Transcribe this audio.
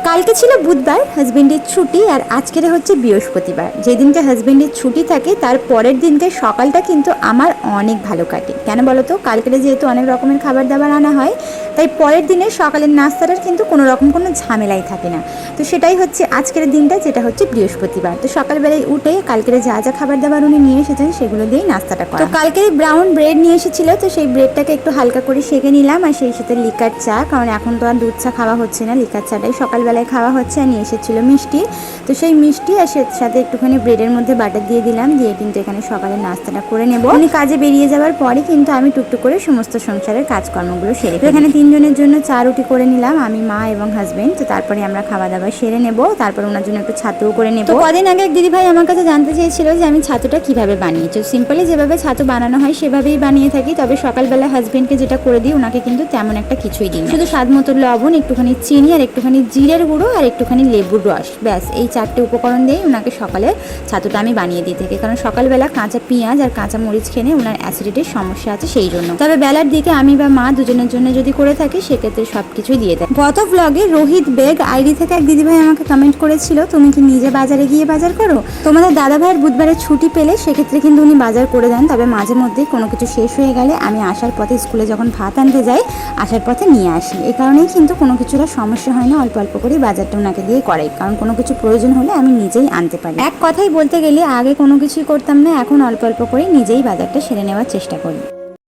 কালকে ছিল বুধবার, হাজবেন্ডের ছুটি, আর আজকের হচ্ছে বৃহস্পতিবার। যেদিনকে হাজবেন্ডের ছুটি থাকে তার পরের দিনকে সকালটা কিন্তু আমার অনেক ভালো কাটে। কেন বলো তো? কালকে যেহেতু অনেক রকমের খাবার দাবার আনা হয়, তাই পরের দিনে সকালের নাস্তাটার কিন্তু কোনো রকম কোনো ঝামেলাই থাকে না। তো সেটাই হচ্ছে আজকের দিনটা, যেটা হচ্ছে বৃহস্পতিবার। তো সকালবেলায় উঠে কালকের যা যা খাবার দাবার উনি নিয়ে এসেছেন সেগুলো দিয়েই নাস্তাটা করা। তো কালকে ব্রাউন ব্রেড নিয়ে এসেছিল, তো সেই ব্রেডটাকে একটু হালকা করে সেঁকে নিলাম, আর সেই সাথে লিকার চা, কারণ এখন তো আর দুধ চা খাওয়া হচ্ছে না, লিকার চাটাই সকালবেলায় খাওয়া হচ্ছে। আর নিয়ে এসেছিলো মিষ্টি, তো সেই মিষ্টি আর সাথে একটুখানি ব্রেডের মধ্যে বাটার দিয়ে দিলাম, দিয়ে কিন্তু এখানে সকালের নাস্তাটা করে নেব। উনি কাজে বেরিয়ে যাওয়ার পরে কিন্তু আমি টুকটুক করে সমস্ত সংসারের কাজকর্মগুলো সেরে। তো এখানে তিনজনের জন্য চা রুটি করে নিলাম, আমি, মা এবং হাজবেন্ড। তো তারপরে আমরা খাওয়া দাওয়া সেরে নেব, তারপর ওনার জন্য একটু ছাতুও করে নেব। তো কদিন আগে এক দিদিভাই আমার কাছে জানতে চেয়েছিল যে আমি ছাতুটা কিভাবে বানিয়েছি। সিম্পলি যেভাবে ছাতু বানানো হয় সেভাবেই বানিয়ে থাকি, তবে সকালবেলা হাজবেন্ডকে যেটা করে দিই ওনাকে কিন্তু তেমন একটা কিছুই দিই না, শুধু স্বাদ মতো লবণ, একটুখানি চিনি, আর একটুখানি জিরের গুঁড়ো, আর একটুখানি লেবুর রস, ব্যাস এই চারটে উপকরণ দিয়েই ওনাকে সকালে ছাতুটা আমি বানিয়ে দিয়ে থাকি। কারণ সকালবেলা কাঁচা পেঁয়াজ আর কাঁচা মরিচ খেলে ওনার অ্যাসিডিটির সমস্যা আছে, সেই জন্য। তবে বেলার দিকে আমি বা মা দুজনের জন্য যদি করে থাকি সেক্ষেত্রে সব কিছুই দিয়ে দেয়। গত ব্লগে রোহিত বেগ আইডি থেকে এক দিদিভাই আমাকে কমেন্ট করেছিল, তুমি কি নিজে বাজারে গিয়ে বাজার করো? তোমাদের দাদা ভাইয়ের বুধবারে ছুটি পেলে সেক্ষেত্রে কিন্তু উনি বাজার করে দেন, তবে মাঝে মধ্যেই কোনো কিছু শেষ হয়ে গেলে আমি আসার পথে, স্কুলে যখন ভাত আনতে যাই আসার পথে নিয়ে আসি। এই কারণেই কিন্তু কোনো কিছুটা সমস্যা হয় না, অল্প অল্প করে বাজারটা ওনাকে দিয়ে করাই, কারণ কোনো কিছু প্রয়োজন হলে আমি নিজেই আনতে পারি। এক কথাই বলতে গেলে আগে কোনো কিছুই করতাম না, এখন অল্প অল্প করে নিজেই বাজারটা সেরে নেওয়ার চেষ্টা করি।